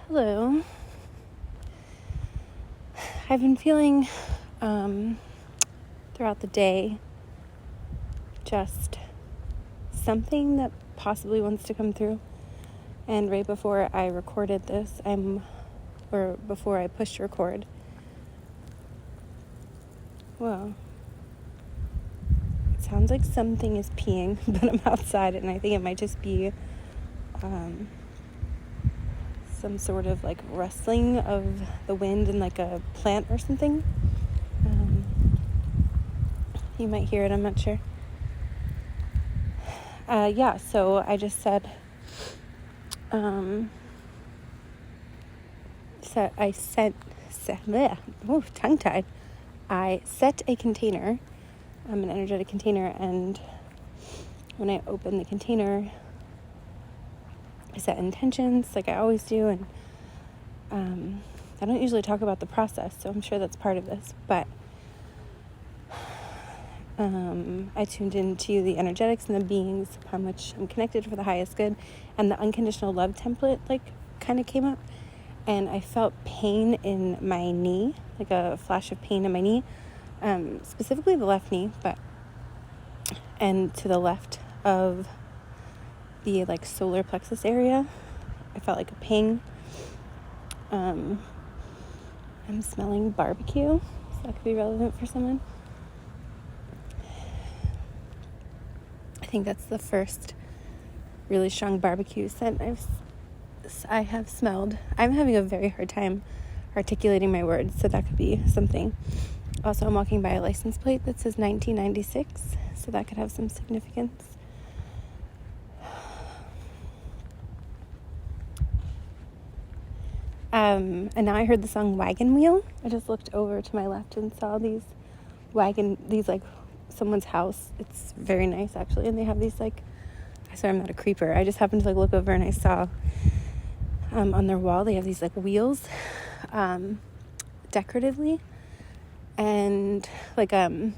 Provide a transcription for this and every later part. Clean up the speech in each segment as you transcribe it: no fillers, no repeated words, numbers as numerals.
Hello. I've been feeling throughout the day just something that possibly wants to come through. And right before I recorded this, before I pushed record, well, it sounds like something is peeing, but I'm outside and I think it might just be some sort of like rustling of the wind in like a plant or something. You might hear it, I'm not sure. So I just said, tongue-tied. I set a container, an energetic container, and when I open the container, I set intentions like I always do, and I don't usually talk about the process, so I'm sure that's part of this, but I tuned into the energetics and the beings upon which I'm connected for the highest good, and the unconditional love template kind of came up, and I felt pain in my knee, like a flash of pain in my knee, specifically the left knee, and to the left of the solar plexus area, I felt like a ping. I'm smelling barbecue, so that could be relevant for someone. I think that's the first really strong barbecue scent I have smelled. I'm having a very hard time articulating my words, so that could be something. Also, I'm walking by a license plate that says 1996, so that could have some significance. And now I heard the song Wagon Wheel. I just looked over to my left and saw someone's house. It's very nice actually, and they have these I swear I'm not a creeper. I just happened to look over and I saw on their wall they have these wheels decoratively, and I'm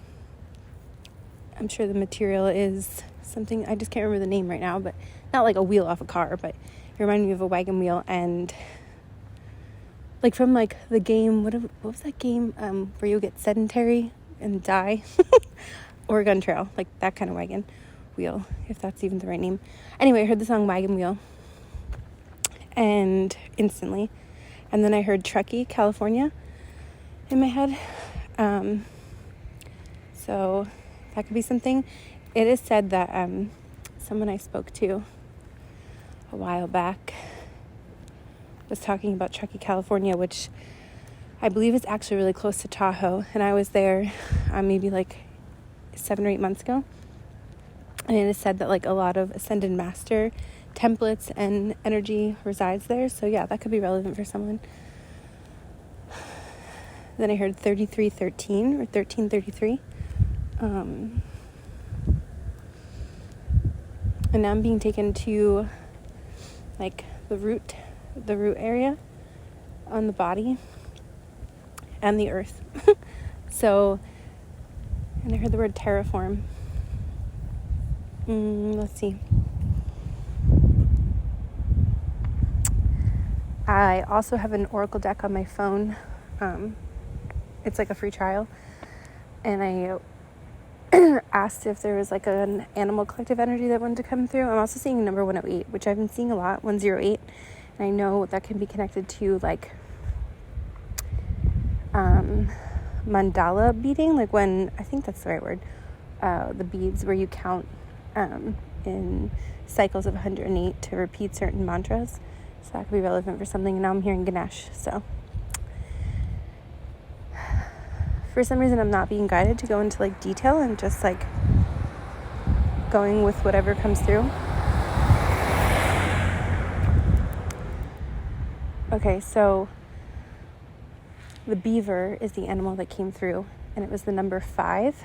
sure the material is something, I just can't remember the name right now, but not like a wheel off a car, but it reminded me of a wagon wheel, and from the game, what was that game where you get sedentary and die? Oregon Trail, that kind of wagon wheel, if that's even the right name. Anyway, I heard the song Wagon Wheel, and instantly, and then I heard Truckee, California in my head. So that could be something. It is said that someone I spoke to a while back was talking about Truckee, California, which I believe is actually really close to Tahoe, and I was there maybe 7 or 8 months ago, and it is said that a lot of ascended master templates and energy resides there, so yeah, that could be relevant for someone. Then I heard 3313 or 1333, and now I'm being taken to the root area on the body and the earth. And I heard the word terraform. Let's see. I also have an oracle deck on my phone. It's a free trial, and I asked if there was an animal collective energy that wanted to come through. I'm also seeing number 108, which I've been seeing a lot, 108, and I know that can be connected to mandala beading, when, I think that's the right word, the beads where you count in cycles of 108 to repeat certain mantras, so that could be relevant for something. And now I'm hearing Ganesh, so for some reason I'm not being guided to go into detail, and just going with whatever comes through. Okay, so the beaver is the animal that came through, and it was the number 5.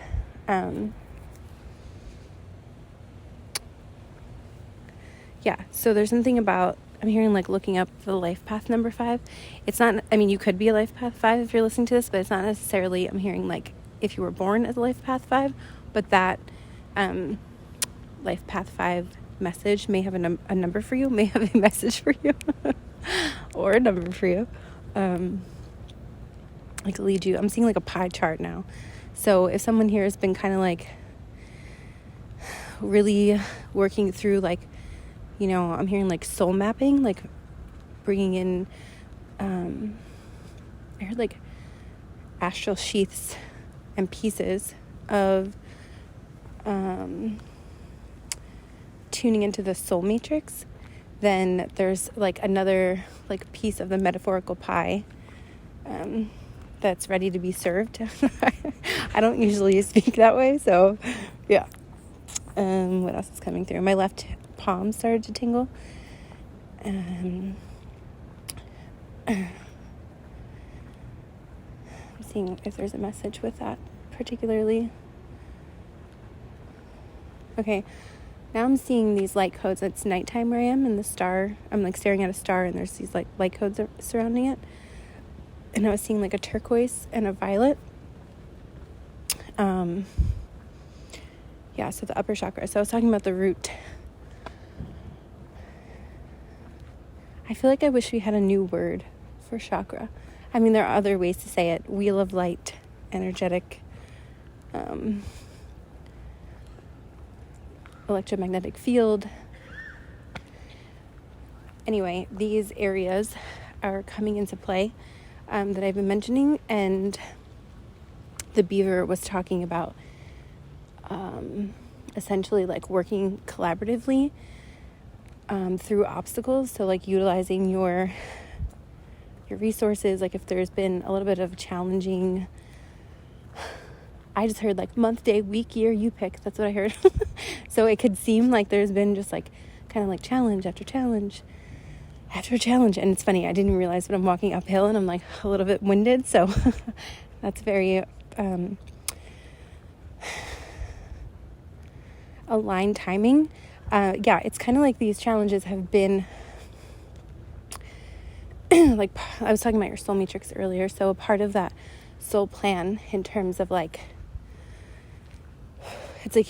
So there's something about, I'm hearing looking up the life path number 5. It's not, you could be a life path 5 if you're listening to this, but it's not necessarily, I'm hearing if you were born as a life path 5, but that life path 5 message may have a number for you, may have a message for you, or a number for you. Like lead you. I'm seeing like a pie chart now. So if someone here has been kind of like really working through like, you know, I'm hearing like soul mapping, like bringing in, I heard like astral sheaths and pieces of tuning into the soul matrix, then there's like another like piece of the metaphorical pie that's ready to be served. I don't usually speak that way, so yeah. What else is coming through? My left palm started to tingle. I'm seeing if there's a message with that particularly. Okay, now I'm seeing these light codes. It's nighttime where I am, and the star, I'm like staring at a star, and there's these like light codes surrounding it. And I was seeing like a turquoise and a violet. Yeah, so the upper chakra. So I was talking about the root. I feel like I wish we had a new word for chakra. I mean, there are other ways to say it. Wheel of light, energetic, electromagnetic field. Anyway, these areas are coming into play that I've been mentioning, and the beaver was talking about essentially like working collaboratively through obstacles. So like utilizing your resources. Like if there's been a little bit of challenging, I just heard like month, day, week, year, you pick. That's what I heard. So it could seem like there's been just like kind of like challenge after challenge after challenge. And it's funny, I didn't realize, but I'm walking uphill and I'm like a little bit winded. So that's very aligned timing. Yeah, it's kind of like these challenges have been like, I was talking about your soul matrix earlier. So a part of that soul plan in terms of like, it's like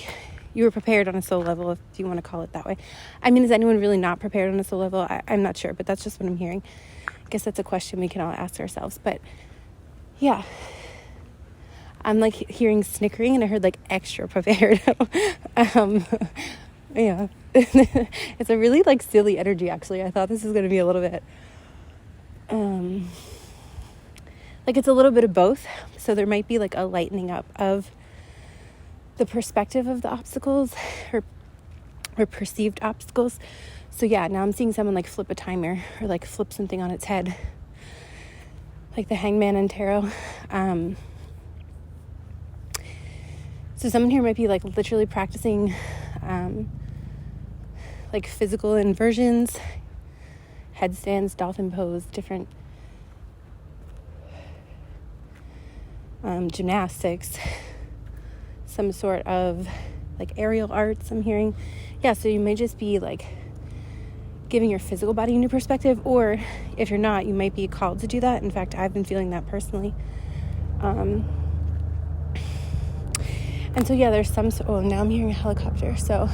you were prepared on a soul level, if you want to call it that way. I mean, is anyone really not prepared on a soul level? I'm not sure, but that's just what I'm hearing. I guess that's a question we can all ask ourselves. But yeah, I'm like hearing snickering, and I heard like extra prepared. Yeah, it's a really like silly energy. Actually, I thought this was going to be a little bit like it's a little bit of both. So there might be like a lightening up of the perspective of the obstacles or perceived obstacles. So yeah, now I'm seeing someone like flip a timer or like flip something on its head, like the Hangman in tarot. So someone here might be like literally practicing like physical inversions, headstands, dolphin pose, different gymnastics, some sort of like aerial arts I'm hearing. Yeah, so you may just be like giving your physical body a new perspective, or if you're not, you might be called to do that. In fact, I've been feeling that personally. And so yeah, there's some, oh, now I'm hearing a helicopter. So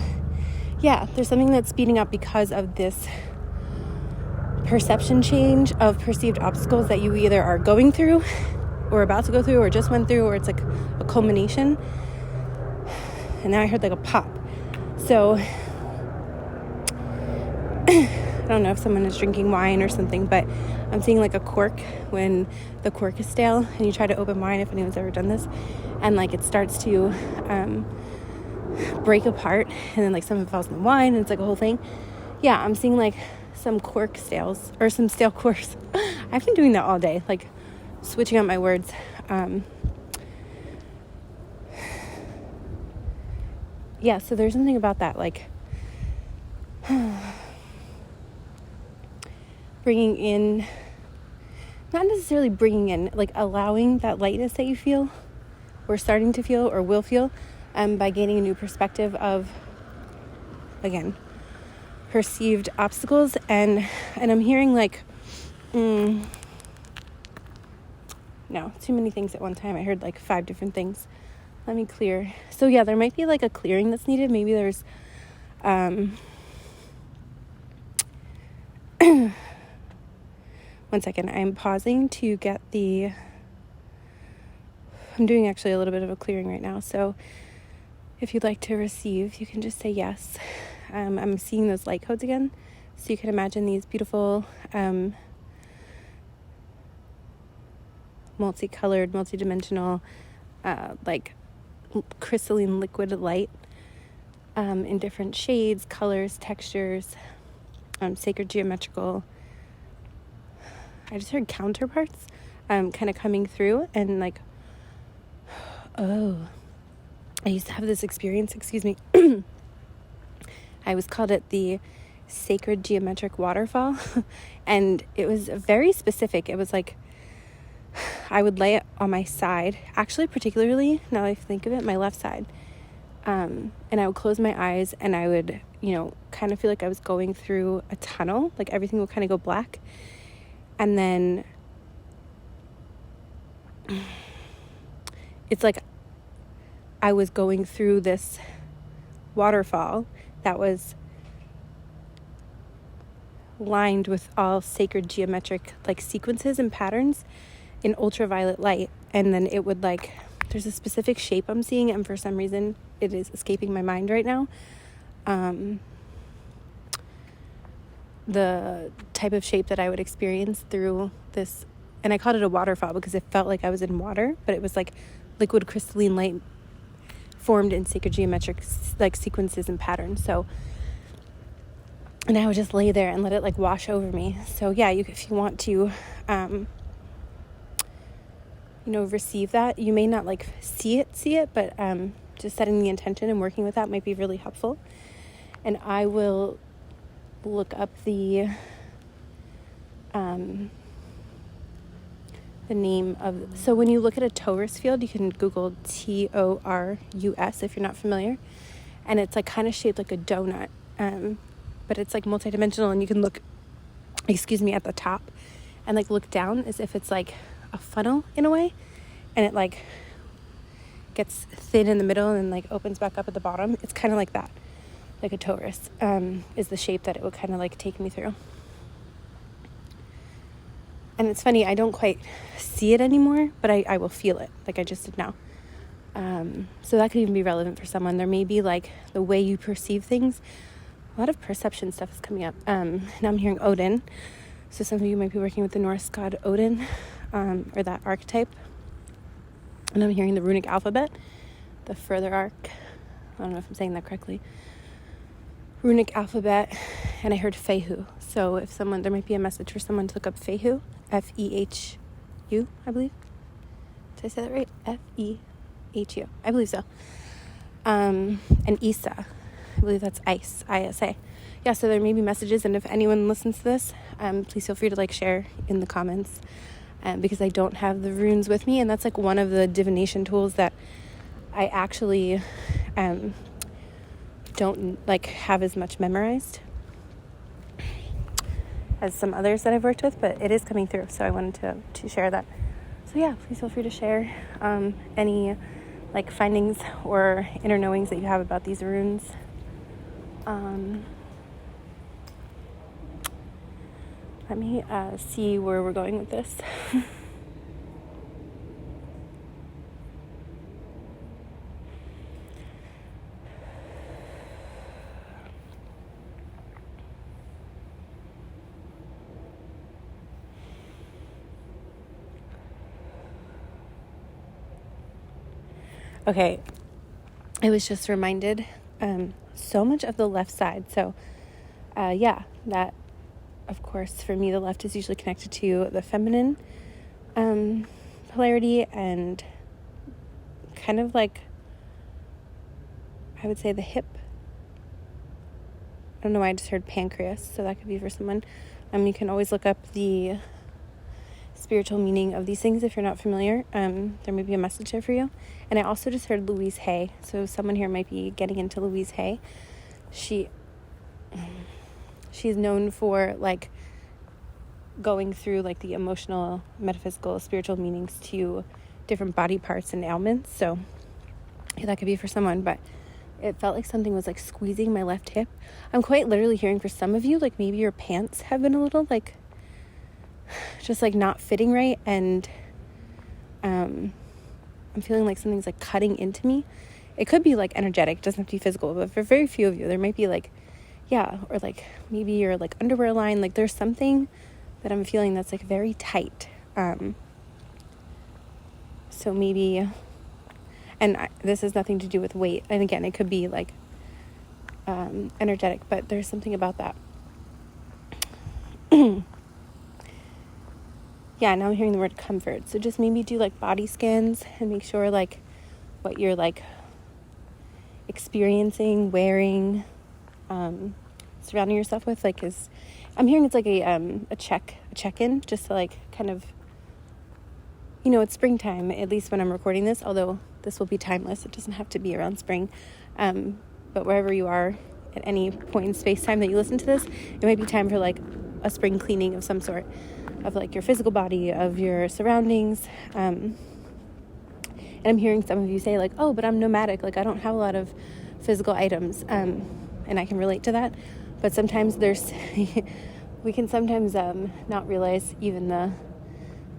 yeah, there's something that's speeding up because of this perception change of perceived obstacles that you either are going through or about to go through or just went through, or it's like a culmination. And now I heard like a pop. So I don't know if someone is drinking wine or something, but I'm seeing like a cork when the cork is stale and you try to open wine, if anyone's ever done this, and like it starts to break apart, and then like some of it falls in the wine, and it's like a whole thing. Yeah, I'm seeing like some cork stales or some stale corks. I've been doing that all day, like switching up my words. Yeah, so there's something about that, like bringing in, not necessarily bringing in, like allowing that lightness that you feel or starting to feel or will feel by gaining a new perspective of, again, perceived obstacles. And I'm hearing like, no, too many things at one time. I heard like 5 different things. Let me clear. So yeah, there might be like a clearing that's needed. Maybe there's One second, I'm pausing to get I'm doing actually a little bit of a clearing right now, so if you'd like to receive, you can just say yes. I'm seeing those light codes again, so you can imagine these beautiful multicolored, multidimensional, like crystalline liquid light in different shades, colors, textures, sacred geometrical. I just heard counterparts kind of coming through, and like, oh, I used to have this experience, excuse me. I was called it the sacred geometric waterfall, and it was very specific. It was like, I would lay it on my side, actually particularly, now I think of it, my left side, and I would close my eyes, and I would, kind of feel like I was going through a tunnel, like everything would kind of go black, and then it's like I was going through this waterfall that was lined with all sacred geometric like sequences and patterns in ultraviolet light. And then it would like, there's a specific shape I'm seeing, and for some reason it is escaping my mind right now. The type of shape that I would experience through this, and I called it a waterfall because it felt like I was in water, but it was like liquid crystalline light formed in sacred geometric like sequences and patterns. So, and I would just lay there and let it like wash over me. So yeah, if you want to receive that, you may not like see it, but just setting the intention and working with that might be really helpful. And I will look up the name of, so when you look at a torus field, you can Google TORUS if you're not familiar, and it's like kind of shaped like a donut, but it's like multidimensional, and you can look at the top and like look down as if it's like a funnel in a way, and it like gets thin in the middle and like opens back up at the bottom. It's kind of like that, like a torus is the shape that it would kind of like take me through. And it's funny, I don't quite see it anymore, but I will feel it like I just did now. So that could even be relevant for someone. There may be like the way you perceive things. A lot of perception stuff is coming up. Now I'm hearing Odin. So some of you might be working with the Norse god Odin, or that archetype. And I'm hearing the runic alphabet, the further arc. I don't know if I'm saying that correctly. Runic alphabet, and I heard Fehu. So if there might be a message for someone to look up Fehu, Fehu, I believe. Did I say that right? Fehu, I believe so. And Isa, I believe that's ice, ISA. Yeah, so there may be messages, and if anyone listens to this, please feel free to like share in the comments, because I don't have the runes with me, and that's like one of the divination tools that I actually don't like have as much memorized as some others that I've worked with, but it is coming through, so I wanted to share that. So yeah, please feel free to share any like findings or inner knowings that you have about these runes. Let me see where we're going with this. Okay, I was just reminded so much of the left side. So yeah, that of course for me the left is usually connected to the feminine polarity, and kind of like I would say the hip. I don't know why I just heard pancreas, so that could be for someone. You can always look up the spiritual meaning of these things if you're not familiar. There may be a message there for you. And I also just heard Louise Hay, so someone here might be getting into Louise Hay. She's known for like going through like the emotional, metaphysical, spiritual meanings to different body parts and ailments. So yeah, that could be for someone, but it felt like something was like squeezing my left hip. I'm quite literally hearing for some of you, like maybe your pants have been a little like just like not fitting right, and I'm feeling like something's like cutting into me. It could be like energetic, it doesn't have to be physical, but for very few of you there might be like, yeah, or like maybe your like underwear line, like there's something that I'm feeling that's like very tight. So maybe, and this has nothing to do with weight, and again it could be like energetic, but there's something about that. Yeah, now I'm hearing the word comfort. So just maybe do like body scans and make sure like what you're like experiencing, wearing, surrounding yourself with, like is, I'm hearing it's like a check-in, just to like kind of, you know, it's springtime, at least when I'm recording this, although this will be timeless. It doesn't have to be around spring. But wherever you are at any point in space time that you listen to this, it might be time for like a spring cleaning of some sort, of like your physical body, of your surroundings. And I'm hearing some of you say like, oh, but I'm nomadic, like I don't have a lot of physical items, and I can relate to that. But sometimes there's we can sometimes not realize even the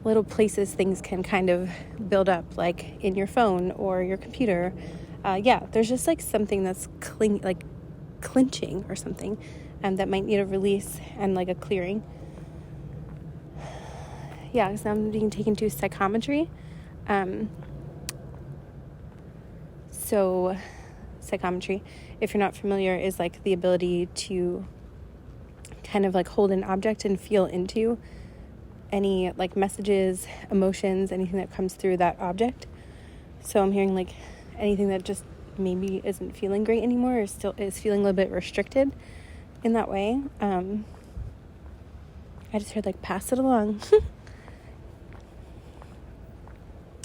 little places things can kind of build up, like in your phone or your computer. There's just like something that's clenching or something, that might need a release and like a clearing. Yeah, because now I'm being taken to psychometry. So psychometry, if you're not familiar, is like the ability to kind of like hold an object and feel into any like messages, emotions, anything that comes through that object. So I'm hearing like anything that just maybe isn't feeling great anymore, or still is feeling a little bit restricted in that way. I just heard like pass it along.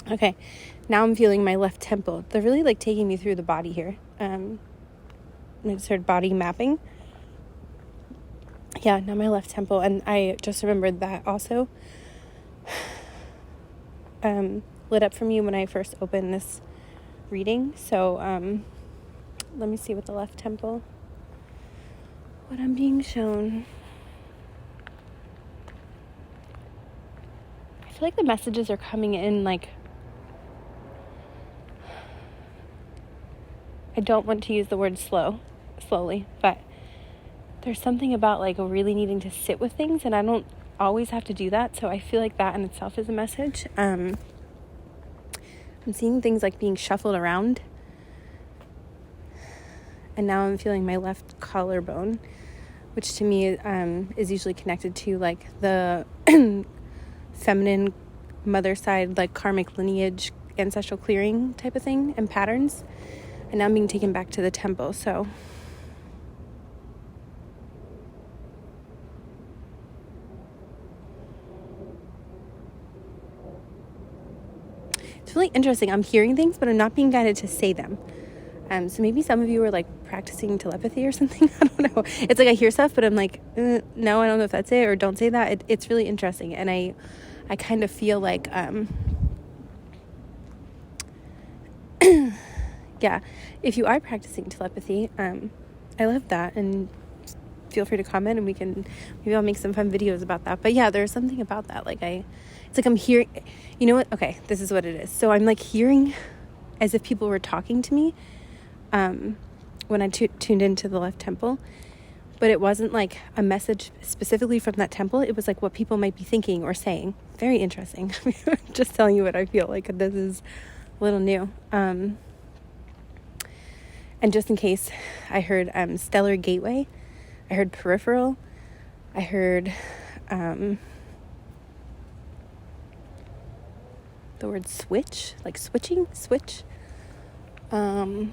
Okay, now I'm feeling my left temple. They're really like taking me through the body here. I just heard body mapping. Yeah, now my left temple, and I just remembered that also lit up for me when I first opened this reading. So let me see what the left temple, what I'm being shown. I feel like the messages are coming in like, I don't want to use the word slowly, but there's something about like really needing to sit with things, and I don't always have to do that. So I feel like that in itself is a message. I'm seeing things like being shuffled around, and now I'm feeling my left collarbone, which to me is usually connected to like the feminine mother side, like karmic lineage, ancestral clearing type of thing and patterns. And now I'm being taken back to the temple. So it's really interesting. I'm hearing things, but I'm not being guided to say them. So maybe some of you are like practicing telepathy or something. I don't know. It's like I hear stuff, but I'm like, no, I don't know if that's it, or don't say that. It's really interesting. And I kind of feel like, yeah, if you are practicing telepathy, I love that, and feel free to comment, and maybe I'll make some fun videos about that. But yeah, there's something about that. Like it's like I'm hearing, you know what? Okay, this is what it is. So I'm like hearing as if people were talking to me, when I tuned into the left temple, but it wasn't like a message specifically from that temple. It was like what people might be thinking or saying. Very interesting. Just telling you what I feel like. This is a little new. And just in case, I heard stellar gateway, I heard peripheral, I heard the word switch, like switch. Now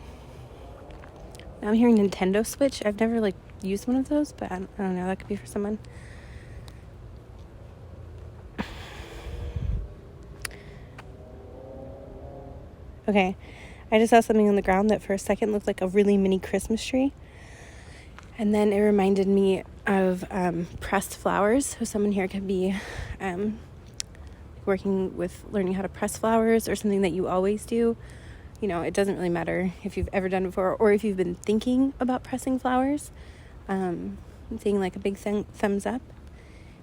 I'm hearing Nintendo Switch. I've never like used one of those, but I don't know, that could be for someone. Okay, I just saw something on the ground that for a second looked like a really mini Christmas tree. And then it reminded me of pressed flowers. So someone here could be working with learning how to press flowers, or something that you always do. you know, it doesn't really matter if you've ever done it before or if you've been thinking about pressing flowers. I'm seeing like a big thumbs up,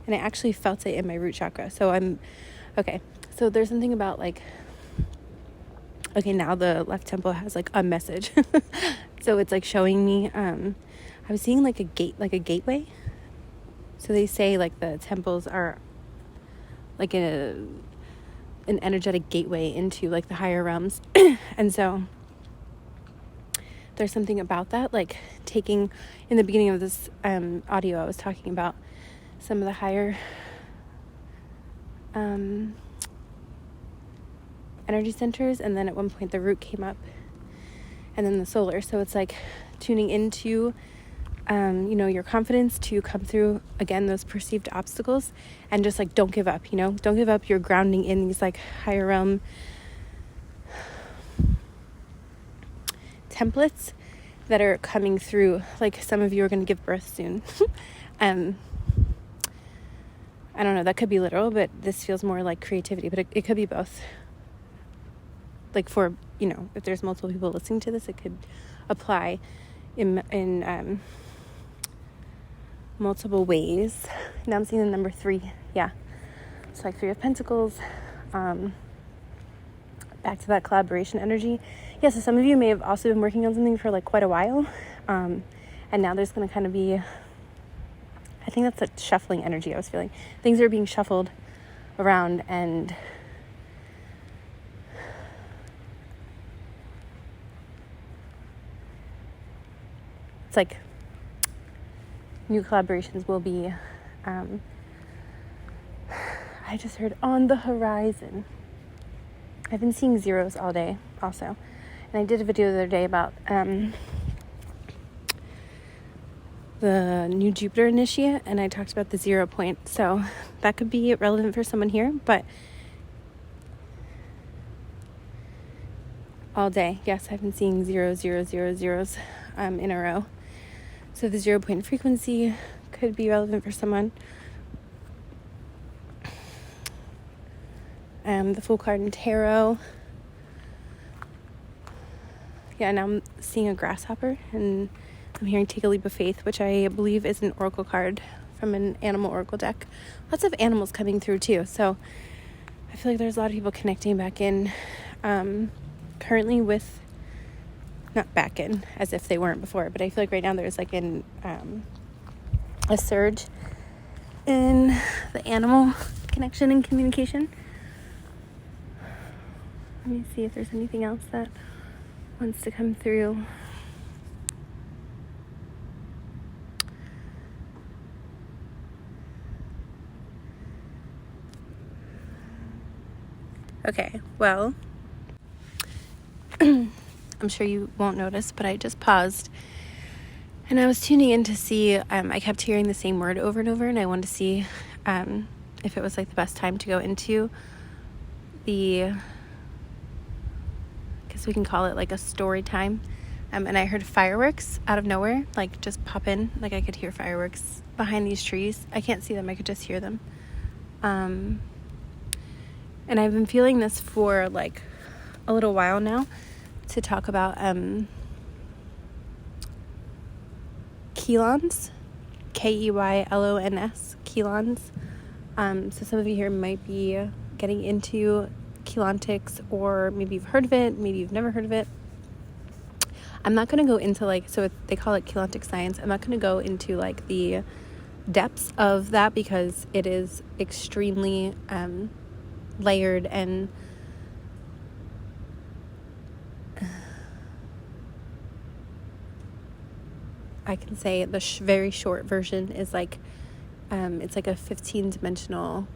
and I actually felt it in my root chakra. So okay. So there's something about like, okay, now the left temple has like a message. So it's like showing me, I was seeing like a gateway. So they say like the temples are like an energetic gateway into like the higher realms. And so there's something about that, like taking, in the beginning of this audio, I was talking about some of the higher energy centers, and then at one point the root came up, and then the solar. So it's like tuning into you know, your confidence to come through, again, those perceived obstacles, and just like don't give up, you know, don't give up. You're grounding in these like higher realm templates that are coming through. Like some of you are going to give birth soon. I don't know, that could be literal, but this feels more like creativity, but it could be both. Like for, you know, if there's multiple people listening to this, it could apply in multiple ways. Now I'm seeing the number 3. Yeah. It's like 3 of Pentacles. Back to that collaboration energy. Yeah, so some of you may have also been working on something for like quite a while. And now there's going to kind of be, I think that's a shuffling energy I was feeling. Things are being shuffled around, and it's like new collaborations will be, I just heard on the horizon. I've been seeing zeros all day also. And I did a video the other day about the new Jupiter initiate, and I talked about the 0 point. So that could be relevant for someone here, but all day, yes, I've been seeing 0, 0, 0, zeros in a row. So the 0 point frequency could be relevant for someone. The Fool card in tarot. Yeah, now I'm seeing a grasshopper, and I'm hearing Take a Leap of Faith, which I believe is an oracle card from an animal oracle deck. Lots of animals coming through too. So I feel like there's a lot of people connecting back in currently with, not back in as if they weren't before, but I feel like right now there's like a surge in the animal connection and communication. Let me see if there's anything else that wants to come through. Okay, well, I'm sure you won't notice, but I just paused and I was tuning in to see, I kept hearing the same word over and over, and I wanted to see if it was like the best time to go into the, I guess we can call it like a story time. And I heard fireworks out of nowhere, like just pop in. Like I could hear fireworks behind these trees. I can't see them, I could just hear them. And I've been feeling this for like a little while now, to talk about Keylons, Keylons, Keylons. So some of you here might be getting into Keylontics, or maybe you've heard of it, maybe you've never heard of it. I'm not going to go into like, so they call it Keylontic science. I'm not going to go into like the depths of that, because it is extremely layered, and I can say the very short version is like, it's like a 15-dimensional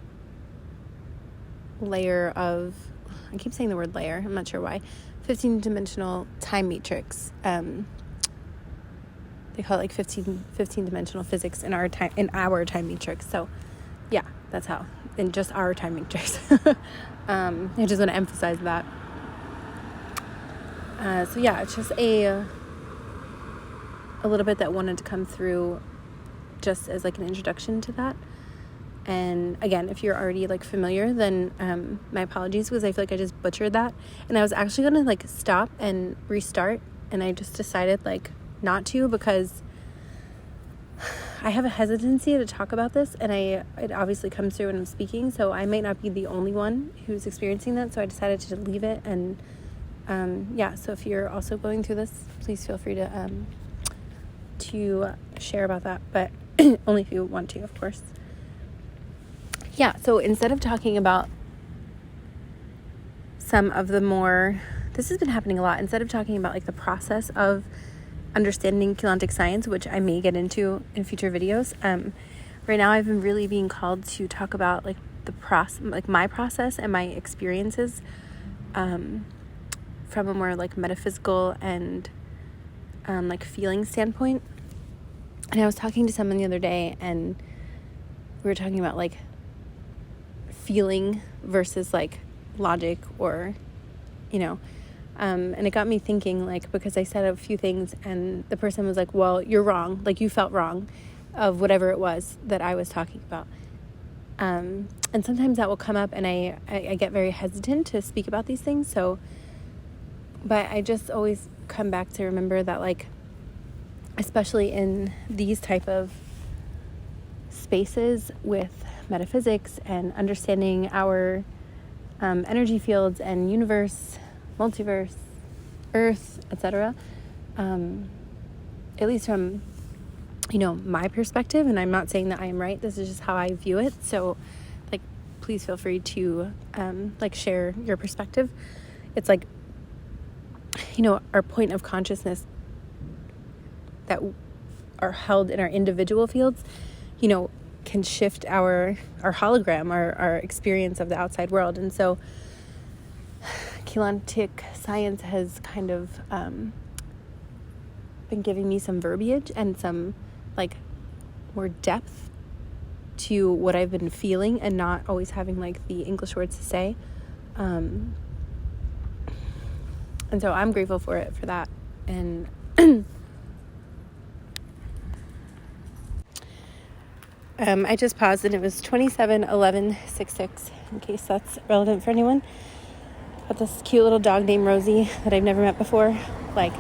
layer of, I keep saying the word layer, I'm not sure why, 15-dimensional time matrix. They call it like 15-dimensional physics in our time matrix. So yeah, that's how, in just our time matrix. I just want to emphasize that. So yeah, it's just a little bit that wanted to come through just as like an introduction to that. And again, if you're already like familiar, then my apologies, because I feel like I just butchered that. And I was actually gonna like stop and restart, and I just decided like not to, because I have a hesitancy to talk about this, and it obviously comes through when I'm speaking, so I might not be the only one who's experiencing that. So I decided to leave it. And so if you're also going through this, please feel free to share about that, but only if you want to, of course. Yeah, so instead of talking about some of the more, this has been happening a lot, instead of talking about like the process of understanding Keylontic science, which I may get into in future videos, right now I've been really being called to talk about like the process, like my process and my experiences from a more like metaphysical and like feeling standpoint. And I was talking to someone the other day, and we were talking about like feeling versus like logic, or and it got me thinking, like, because I said a few things and the person was like, well, you're wrong, like you felt wrong of whatever it was that I was talking about, and sometimes that will come up, and I get very hesitant to speak about these things. But I just always come back to remember that, like, especially in these type of spaces with metaphysics and understanding our energy fields and universe, multiverse, earth, etc., at least from my perspective, and I'm not saying that I am right, this is just how I view it, so like please feel free to like share your perspective. It's like our point of consciousness that are held in our individual fields can shift our hologram, our experience of the outside world. And so Keylontic science has kind of been giving me some verbiage and some like more depth to what I've been feeling, and not always having like the English words to say. And so I'm grateful for it, for that. And I just paused, and it was 27/11/66, in case that's relevant for anyone. But this cute little dog named Rosie that I've never met before, like,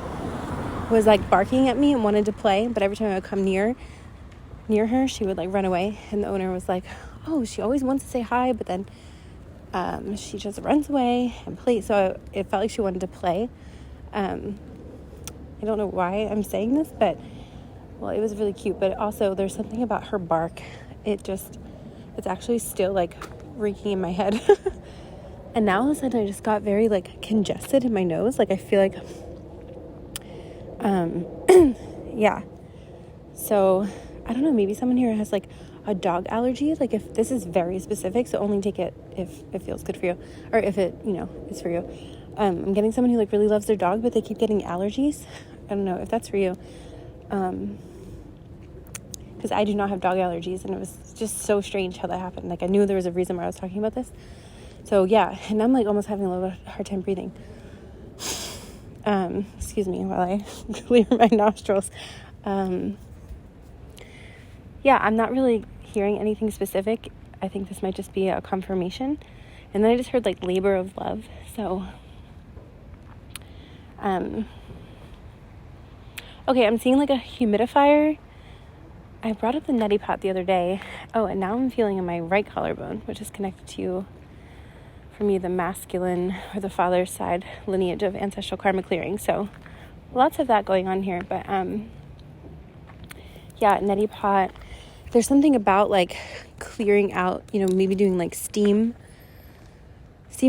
was like barking at me and wanted to play, but every time I would come near her, she would like run away. And the owner was like, oh, she always wants to say hi, but then she just runs away and plays. So it felt like she wanted to play. I don't know why I'm saying this, but well, it was really cute. But also there's something about her bark, it's actually still like ringing in my head. And now all of a sudden I just got very like congested in my nose, like I feel like yeah. So I don't know, maybe someone here has like a dog allergy. Like, if this is very specific, so only take it if it feels good for you, or if it is for you. I'm getting someone who like really loves their dog, but they keep getting allergies. I don't know if that's for you, because I do not have dog allergies, and it was just so strange how that happened. Like, I knew there was a reason why I was talking about this. So yeah, and I'm like almost having a little hard time breathing. Excuse me while I clear my nostrils. Yeah, I'm not really hearing anything specific. I think this might just be a confirmation. And then I just heard like labor of love. So, okay, I'm seeing like a humidifier. I brought up the neti pot the other day. Oh, and now I'm feeling in my right collarbone, which is connected to, for me, the masculine or the father's side lineage of ancestral karma clearing. So lots of that going on here. But yeah, neti pot. There's something about like clearing out, maybe doing like steam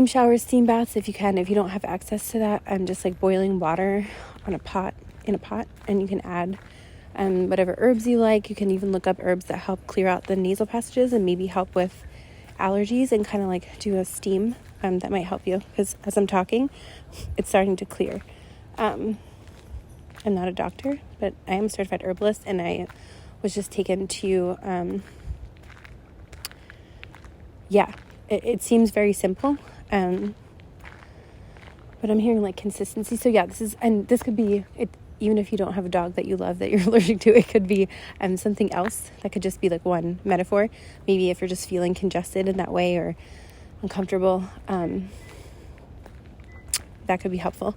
showers, steam baths if you can. If you don't have access to that, just like boiling water in a pot, and you can add whatever herbs you like. You can even look up herbs that help clear out the nasal passages and maybe help with allergies, and kind of like do a steam that might help you, because as I'm talking, it's starting to clear. I'm not a doctor, but I am a certified herbalist, and I was just taken to it seems very simple, but I'm hearing like consistency. So yeah, this could be it. even if you don't have a dog that you love that you're allergic to, it could be something else. That could just be like one metaphor. Maybe if you're just feeling congested in that way or uncomfortable, that could be helpful.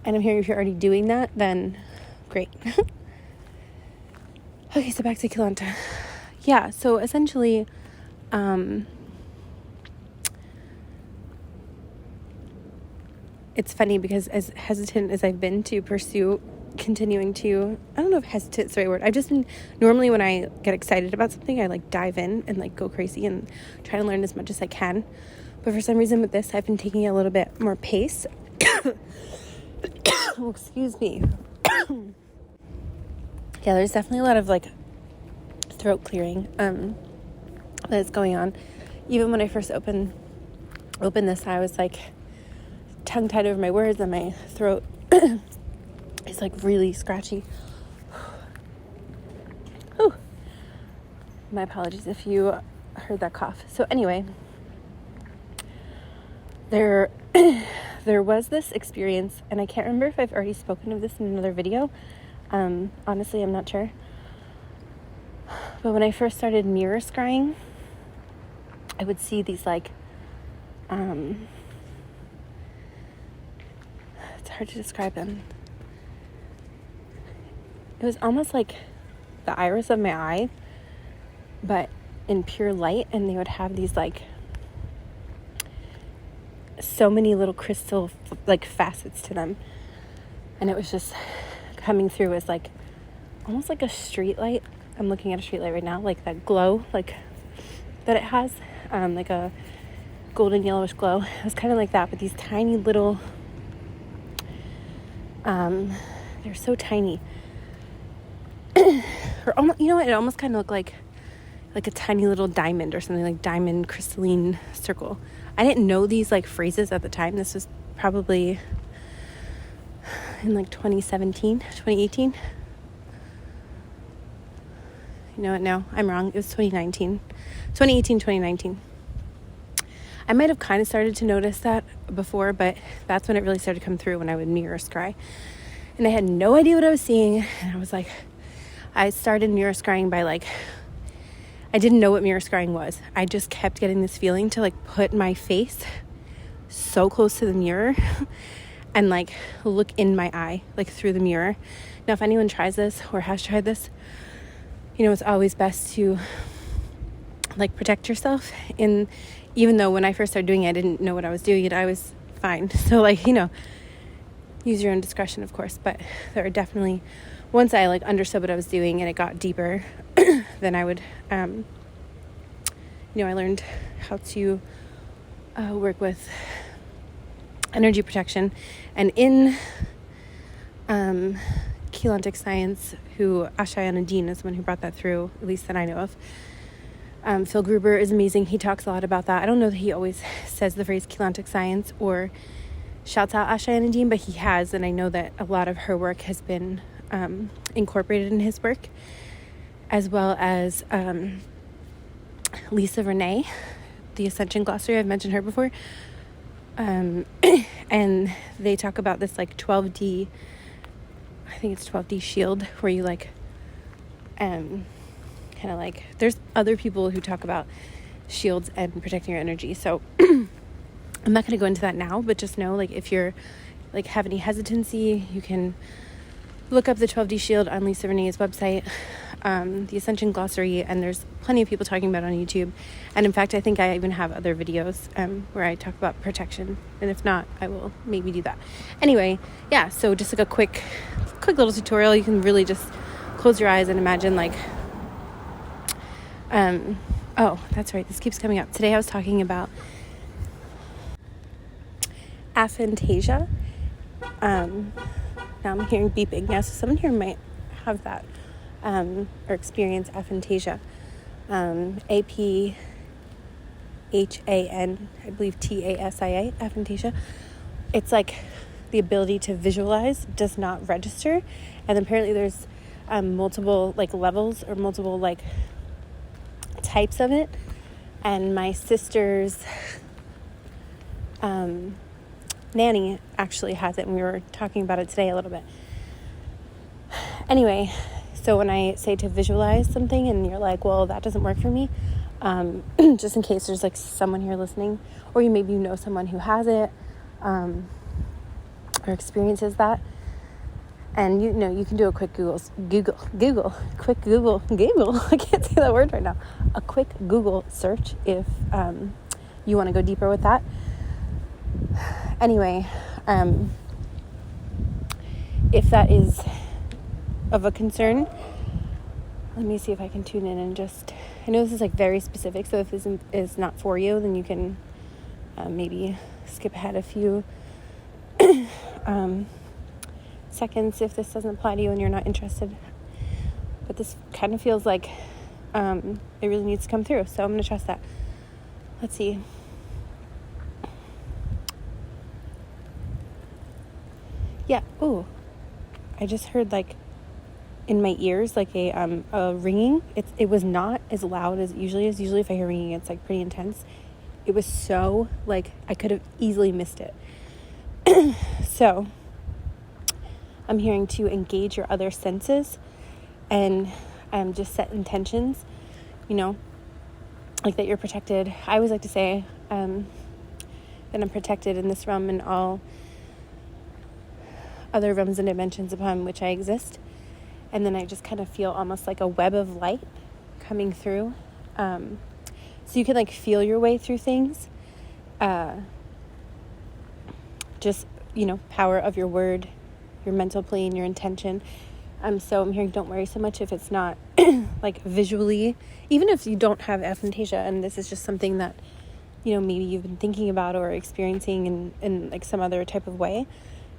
And I'm hearing if you're already doing that, then great. Okay, so back to Keylon. Yeah, so essentially, it's funny because as hesitant as I've been to pursue continuing to, I don't know if hesitant is the right word. I've just been, normally when I get excited about something, I like dive in and like go crazy and try to learn as much as I can. But for some reason with this, I've been taking a little bit more pace. Oh, excuse me. Yeah, there's definitely a lot of like throat clearing that's going on. Even when I first opened this, I was like tongue tied over my words and my throat is like really scratchy. Whew. My apologies if you heard that cough. So anyway, there was this experience, and I can't remember if I've already spoken of this in another video. Honestly, I'm not sure. But when I first started mirror scrying, I would see these like, it's hard to describe them. It was almost like the iris of my eye, but in pure light, and they would have these like so many little crystal like facets to them, and it was just coming through as like almost like a street light. I'm looking at a street light right now, like that glow like that it has, like a golden yellowish glow. It was kind of like that, but these tiny little they're so tiny. Or almost, you know what, it almost kind of looked like a tiny little diamond or something, like diamond crystalline circle. I didn't know these like phrases at the time. This was probably in like 2018. You know what? No, I'm wrong. It was 2019. I might have kind of started to notice that before, but that's when it really started to come through, when I would mirror scry. And I had no idea what I was seeing. And I was like, I started mirror scrying by like, I didn't know what mirror scrying was. I just kept getting this feeling to like put my face so close to the mirror and like look in my eye, like through the mirror. Now, if anyone tries this or has tried this, you know, it's always best to like protect yourself. And even though when I first started doing it, I didn't know what I was doing, and I was fine. So like, you know, use your own discretion, of course. But there are definitely, once I like understood what I was doing and it got deeper, then I would, you know, I learned how to work with energy protection. And in Keylontic science, who Ashayana Dean is the one who brought that through, at least that I know of. Phil Gruber is amazing. He talks a lot about that. I don't know that he always says the phrase Keylontic science or shouts out Ashayana Dean, but he has, and I know that a lot of her work has been incorporated in his work, as well as Lisa Renee, the Ascension Glossary. I've mentioned her before. And they talk about this like 12D, I think it's 12D shield, where you like kind of like, there's other people who talk about shields and protecting your energy. So I'm not going to go into that now, but just know, like, if you're like have any hesitancy, you can look up the 12D shield on Lisa Renee's website, the Ascension Glossary, and there's plenty of people talking about it on YouTube. And in fact, I think I even have other videos where I talk about protection, and if not, I will maybe do that. Anyway, yeah, so just like a quick little tutorial. You can really just close your eyes and imagine like, oh, that's right, this keeps coming up. Today I was talking about aphantasia. Now I'm hearing beeping. Yeah, so someone here might have that, or experience aphantasia. APHAN, I believe TASIA, aphantasia. It's like the ability to visualize does not register. And apparently there's multiple like levels or multiple like types of it. And my sister's nanny actually has it, and we were talking about it today a little bit. Anyway, so when I say to visualize something and you're like, well, that doesn't work for me, just in case there's like someone here listening, or maybe you know someone who has it, or experiences that, and you know, you can do a quick Google, I can't say that word right now, a quick Google search if you want to go deeper with that. Anyway, if that is of a concern, let me see if I can tune in and just, I know this is like very specific, so if this is not for you, then you can maybe skip ahead a few seconds if this doesn't apply to you and you're not interested. But this kind of feels like it really needs to come through, so I'm going to trust that. Let's see. Yeah. Ooh, I just heard like in my ears like a ringing. It was not as loud as it usually is. Usually if I hear ringing, it's like pretty intense. It was so like I could have easily missed it. So I'm hearing to engage your other senses and just set intentions, you know, like that you're protected. I always like to say that I'm protected in this realm and all other realms and dimensions upon which I exist. And then I just kind of feel almost like a web of light coming through. So you can like feel your way through things. Just, you know, power of your word, your mental plane, your intention. So I'm hearing don't worry so much if it's not like visually, even if you don't have aphantasia and this is just something that, you know, maybe you've been thinking about or experiencing in like some other type of way.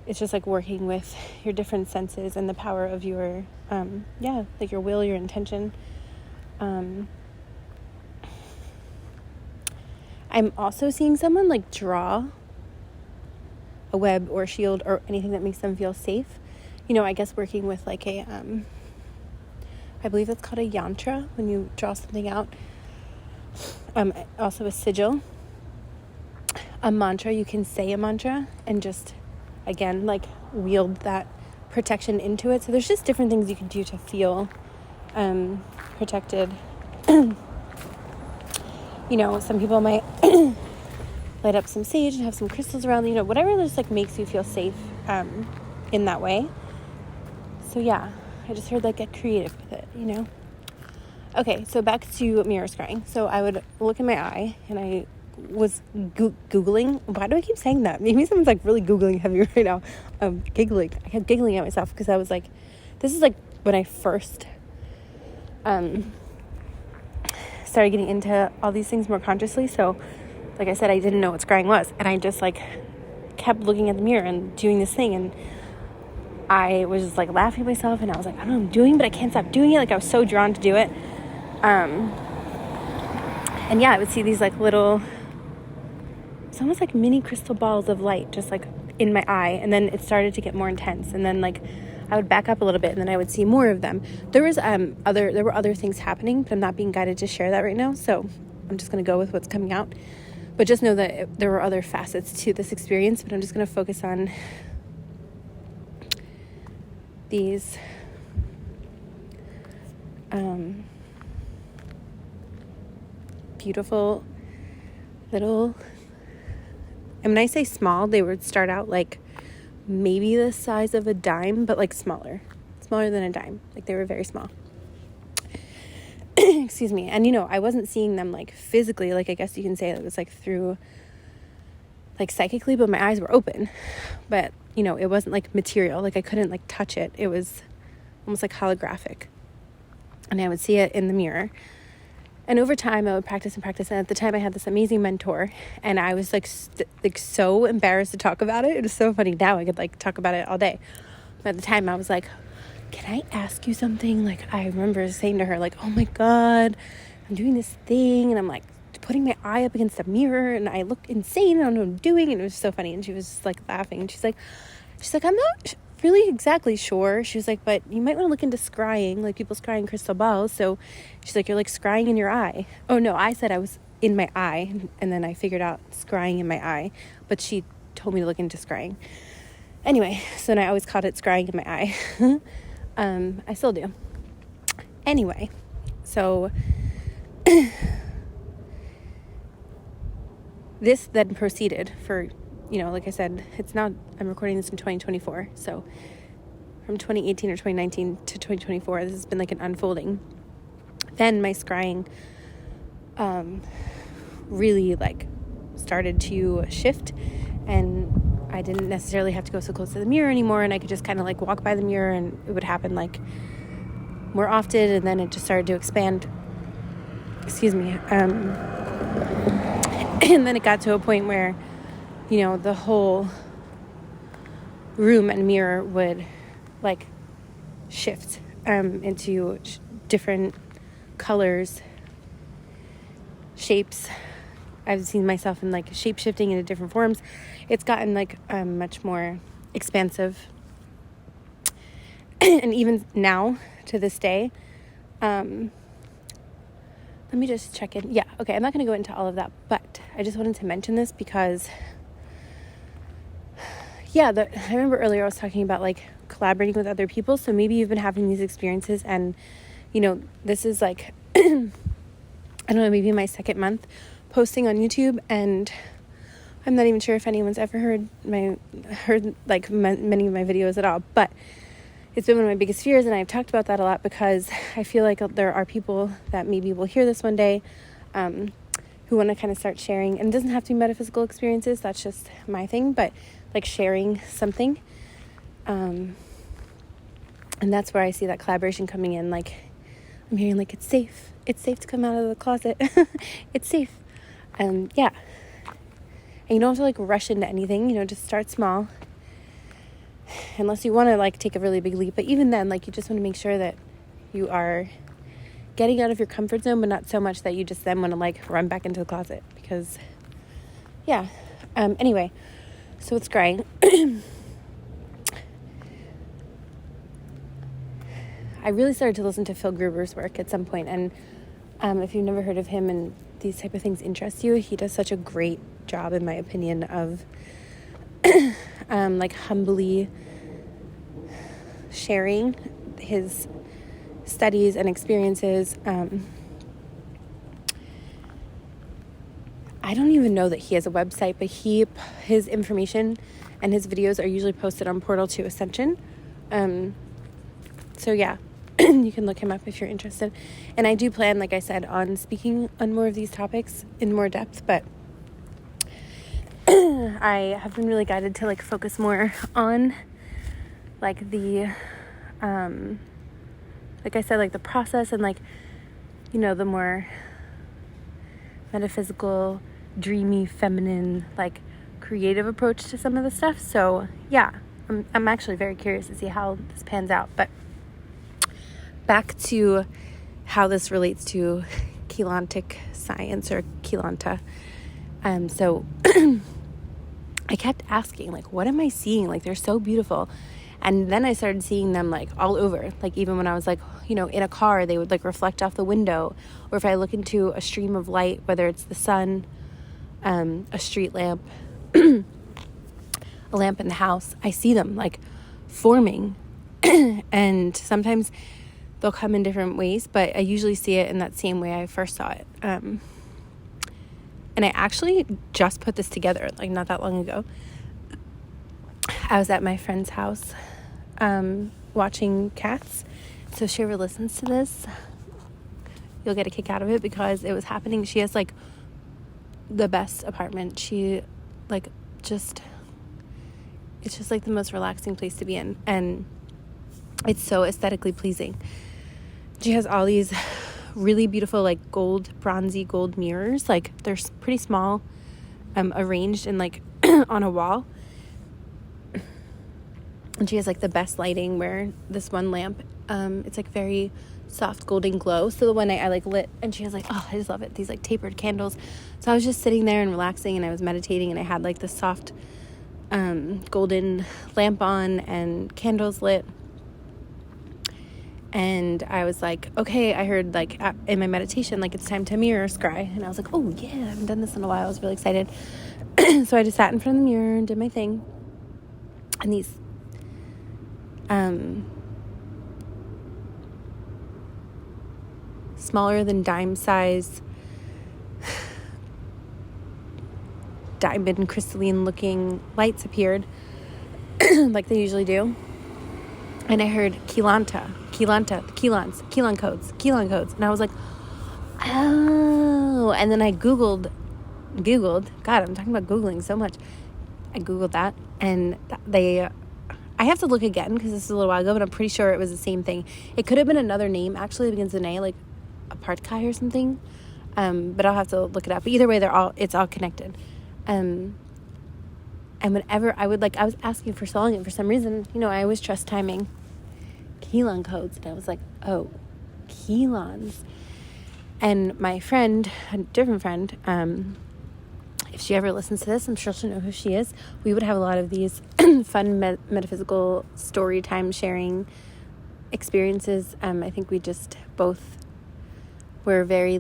It's just like working with your different senses and the power of your, like your will, your intention. I'm also seeing someone like draw a web or shield or anything that makes them feel safe. You know, I guess working with like a, I believe that's called a yantra when you draw something out. Also a sigil, a mantra. You can say a mantra and just, again, like wield that protection into it. So there's just different things you can do to feel protected. You know, some people might light up some sage and have some crystals around, you know, whatever just like makes you feel safe in that way. So yeah, I just heard like get creative with it, you know. Okay, so back to mirror scrying. So I would look in my eye and I was Googling. Why do I keep saying that? Maybe someone's like really Googling heavy right now. Giggling. I kept giggling at myself because I was like, this is like when I first started getting into all these things more consciously. So like I said, I didn't know what scrying was, and I just like kept looking at the mirror and doing this thing, and I was just like laughing at myself, and I was like, I don't know what I'm doing, but I can't stop doing it. Like I was so drawn to do it. And yeah, I would see these like little, it's almost like mini crystal balls of light just like in my eye, and then it started to get more intense, and then like I would back up a little bit and then I would see more of them. There were other things happening, but I'm not being guided to share that right now, so I'm just going to go with what's coming out. But just know that there were other facets to this experience, but I'm just going to focus on these beautiful little, and when I say small, they would start out like maybe the size of a dime, but like smaller than a dime. Like they were very small. Excuse me. And you know, I wasn't seeing them like physically, like I guess you can say it was like through like psychically, but my eyes were open. But you know, it wasn't like material, like I couldn't like touch it. It was almost like holographic. And I would see it in the mirror. And over time, I would practice. And at the time, I had this amazing mentor, and I was like, so embarrassed to talk about it. It was so funny now. I could like talk about it all day. But at the time, I was like, "Can I ask you something?" Like I remember saying to her, like, "Oh my God, I'm doing this thing," and I'm like putting my eye up against the mirror, and I look insane. I don't know what I'm doing, and it was so funny. And she was just like laughing, and she's like, "I'm not really exactly sure." She was like, "But you might want to look into scrying, like people scrying crystal balls." So she's like, "You're like scrying in your eye." Oh no, I said I was in my eye, and then I figured out scrying in my eye. But she told me to look into scrying. Anyway, so then I always called it scrying in my eye. I still do. Anyway, so this then proceeded for, like I said, I'm recording this in 2024. So from 2018 or 2019 to 2024, this has been like an unfolding. Then my scrying really like started to shift, and I didn't necessarily have to go so close to the mirror anymore, and I could just kind of like walk by the mirror, and it would happen like more often, and then it just started to expand. And then it got to a point where, the whole room and mirror would like shift into different colors, shapes. I've seen myself in like shape shifting into different forms. It's gotten like much more expansive. And even now to this day, let me just check in. Yeah, okay, I'm not going to go into all of that, but I just wanted to mention this because, I remember earlier I was talking about like collaborating with other people. So maybe you've been having these experiences, and, this is like, I don't know, maybe my second month posting on YouTube, and I'm not even sure if anyone's ever heard many of my videos at all, but it's been one of my biggest fears, and I've talked about that a lot because I feel like there are people that maybe will hear this one day who want to kind of start sharing, and it doesn't have to be metaphysical experiences, that's just my thing, but like sharing something. And that's where I see that collaboration coming in. Like, I'm hearing like, it's safe to come out of the closet. It's safe. And you don't have to like rush into anything, just start small. Unless you want to like take a really big leap, but even then, like, you just want to make sure that you are getting out of your comfort zone, but not so much that you just then want to like run back into the closet, because anyway, so it's scrying. I really started to listen to Phil Gruber's work at some point, and if you've never heard of him and these type of things interest you, he does such a great job, in my opinion, of like humbly sharing his studies and experiences. I don't even know that he has a website, but his information and his videos are usually posted on Portal to Ascension. So yeah, you can look him up if you're interested. And I do plan, like I said, on speaking on more of these topics in more depth, but I have been really guided to like focus more on like the like I said, like the process, and like, the more metaphysical, dreamy, feminine, like creative approach to some of the stuff. So yeah, I'm actually very curious to see how this pans out. But back to how this relates to Keylontic science, or Keylonta. So I kept asking, like, what am I seeing? Like, they're so beautiful. And then I started seeing them like all over. Like, even when I was like, in a car, they would like reflect off the window. Or if I look into a stream of light, whether it's the sun, a street lamp, a lamp in the house, I see them like forming. And sometimes they'll come in different ways, but I usually see it in that same way I first saw it. And I actually just put this together, like not that long ago. I was at my friend's house watching cats. So if she ever listens to this, you'll get a kick out of it, because it was happening. She has like the best apartment. She like it's just like the most relaxing place to be in. And it's so aesthetically pleasing. She has all these really beautiful like bronzy gold mirrors. Like, they're pretty small, arranged in like on a wall. And she has like the best lighting, where this one lamp, it's like very soft golden glow. So the one night I like lit, and she was like, oh, I just love it, these like tapered candles. So I was just sitting there and relaxing, and I was meditating, and I had like the soft golden lamp on and candles lit. And I was like, okay, I heard like in my meditation, like it's time to mirror scry. And I was like, oh yeah, I haven't done this in a while. I was really excited. So I just sat in front of the mirror and did my thing. And these, smaller than dime size, diamond crystalline looking lights appeared like they usually do. And I heard Keylon codes. And I was like, oh. And then I Googled. God, I'm talking about Googling so much. I Googled that. And I have to look again because this is a little while ago, but I'm pretty sure it was the same thing. It could have been another name, actually. It begins with an A, like Apartkai or something. But I'll have to look it up. But either way, it's all connected. And whenever I was asking for song, and for some reason, I always trust timing. Keylon codes. And I was like, oh, Keylons. And my friend, a different friend, if she ever listens to this, I'm sure she'll know who she is. We would have a lot of these fun metaphysical story time sharing experiences. I think we just both were very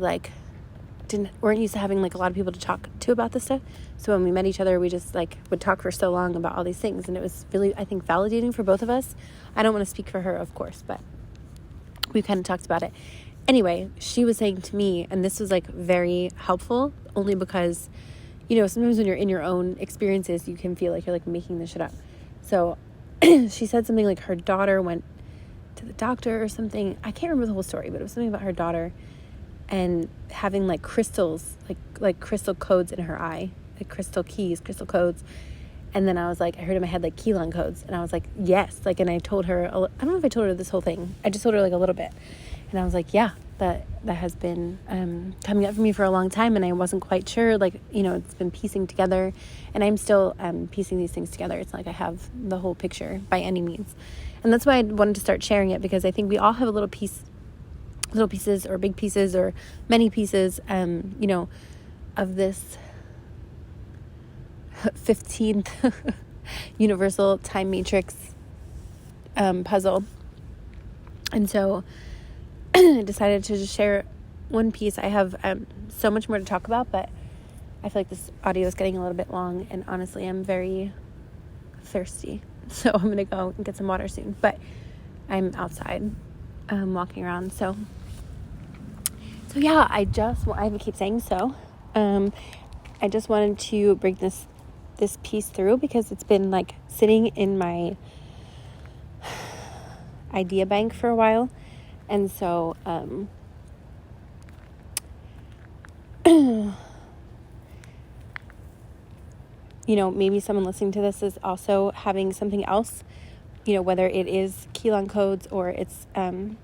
weren't used to having like a lot of people to talk to about this stuff. So when we met each other, we just would talk for so long about all these things, and it was really, I think, validating for both of us. I don't want to speak for her, of course, but we kind of talked about it. Anyway, she was saying to me, and this was very helpful, only because sometimes when you're in your own experiences, you can feel like you're making this shit up. So she said something like her daughter went to the doctor or something. I can't remember the whole story, but it was something about her daughter and having crystals, like crystal codes in her eye, like crystal keys, crystal codes. And then I was like, I heard in my head Keylon codes, and I was like, yes. And I told her, I don't know if I told her this whole thing. I just told her a little bit, and I was like, yeah, that has been coming up for me for a long time, and I wasn't quite sure. It's been piecing together, and I'm still piecing these things together. It's not like I have the whole picture by any means, and that's why I wanted to start sharing it, because I think we all have a little pieces or big pieces or many pieces, of this 15th universal time matrix puzzle. And so I decided to just share one piece. I have so much more to talk about, but I feel like this audio is getting a little bit long, and honestly, I'm very thirsty. So I'm going to go and get some water soon. But I'm outside walking around. So yeah, I keep saying so. I just wanted to bring this piece through because it's been sitting in my idea bank for a while. And so, maybe someone listening to this is also having something else, whether it is Keylon codes or it's, I'm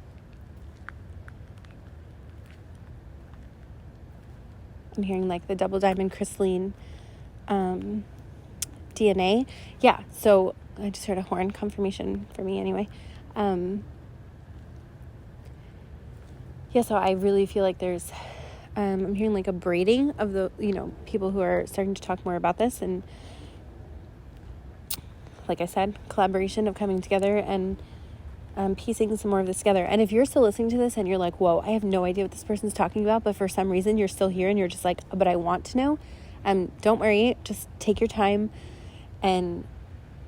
hearing the double diamond crystalline, DNA. Yeah. So I just heard a horn, confirmation for me anyway. Yeah, so I really feel like there's, I'm hearing a braiding of the, people who are starting to talk more about this. And like I said, collaboration of coming together and piecing some more of this together. And if you're still listening to this and you're like, whoa, I have no idea what this person's talking about, but for some reason you're still here and you're just but I want to know, don't worry, just take your time. And,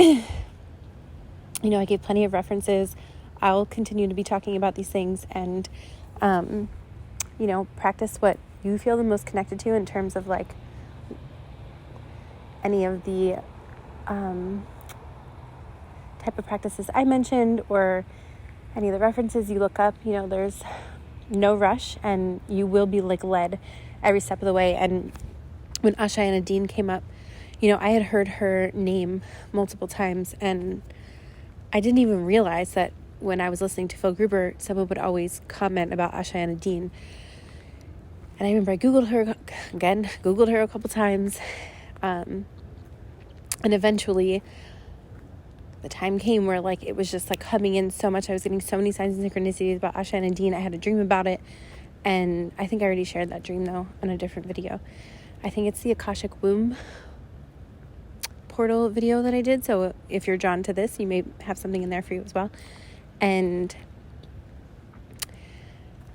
I gave plenty of references. I'll continue to be talking about these things and, practice what you feel the most connected to in terms of any of the type of practices I mentioned or any of the references you look up. There's no rush, and you will be led every step of the way. And when Ashayana Dean came up, I had heard her name multiple times, and I didn't even realize that when I was listening to Phil Gruber, someone would always comment about Ashayana Dean. And I remember I Googled her a couple times. And eventually the time came where it was just coming in so much. I was getting so many signs and synchronicities about Ashayana Dean. I had a dream about it. And I think I already shared that dream though on a different video. I think it's the Akashic Womb portal video that I did. So if you're drawn to this, you may have something in there for you as well. And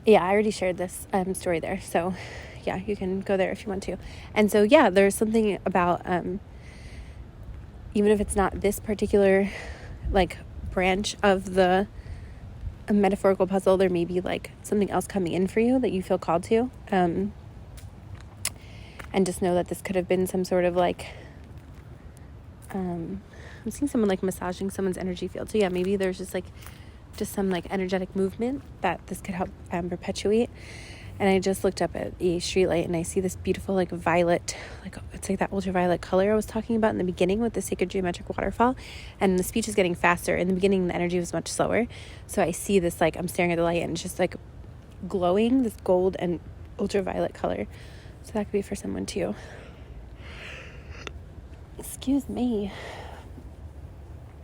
yeah, I already shared this story there. So yeah, you can go there if you want to. And so, yeah, there's something about, even if it's not this particular like branch of the metaphorical puzzle, there may be like something else coming in for you that you feel called to. And just know that this could have been some sort of like, I'm seeing someone like massaging someone's energy field. So yeah, maybe there's just some like energetic movement that this could help perpetuate. And I just looked up at a streetlight and I see this beautiful like violet, like it's like that ultraviolet color I was talking about in the beginning with the sacred geometric waterfall. And the speech is getting faster. In the beginning, the energy was much slower. So I see this, like, I'm staring at the light and it's just like glowing, this gold and ultraviolet color. So that could be for someone too. Excuse me.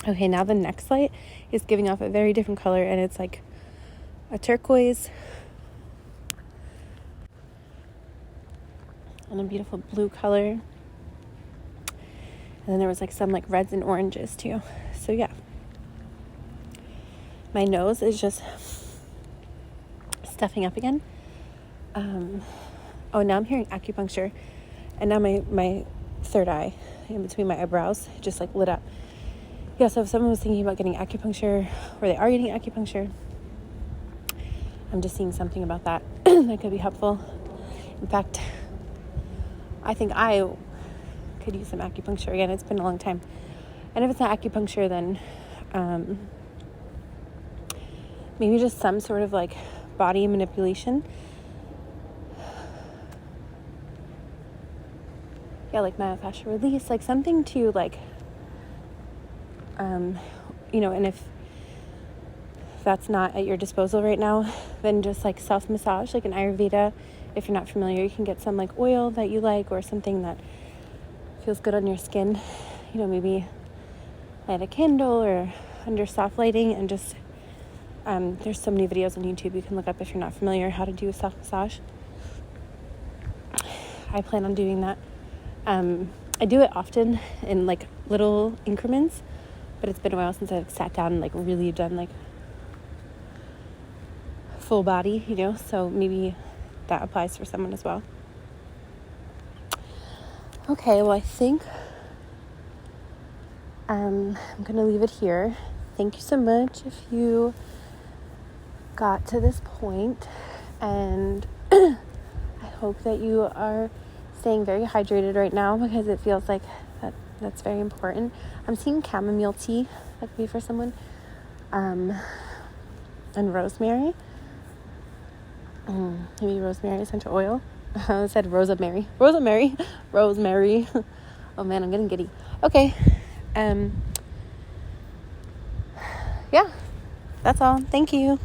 Okay, now the next light is giving off a very different color, and it's like a turquoise and a beautiful blue color. And then there was like some like reds and oranges too. So yeah. My nose is just stuffing up again. Oh, now I'm hearing acupuncture. And now my third eye in between my eyebrows just like lit up. Yeah, so if someone was thinking about getting acupuncture, or they are getting acupuncture, I'm just seeing something about that that could be helpful. In fact, I think I could use some acupuncture again. It's been a long time. And if it's not acupuncture, then maybe just some sort of like body manipulation. Yeah, like myofascial release, like something to like, and if that's not at your disposal right now, then just like self-massage, like an Ayurveda. If you're not familiar, you can get some like oil that you like, or something that feels good on your skin. Maybe light a candle or under soft lighting, and just there's so many videos on YouTube you can look up if you're not familiar how to do a self-massage. I plan on doing that. I do it often in like little increments, but it's been a while since I've sat down and like really done like full body, so maybe that applies for someone as well. Okay, well, I think I'm going to leave it here. Thank you so much if you got to this point, and I hope that you are staying very hydrated right now, because it feels like that's very important. I'm seeing chamomile tea, that could be for someone, and rosemary. Maybe rosemary essential oil. I said rosemary. Oh man, I'm getting giddy. Okay. Yeah, that's all. Thank you.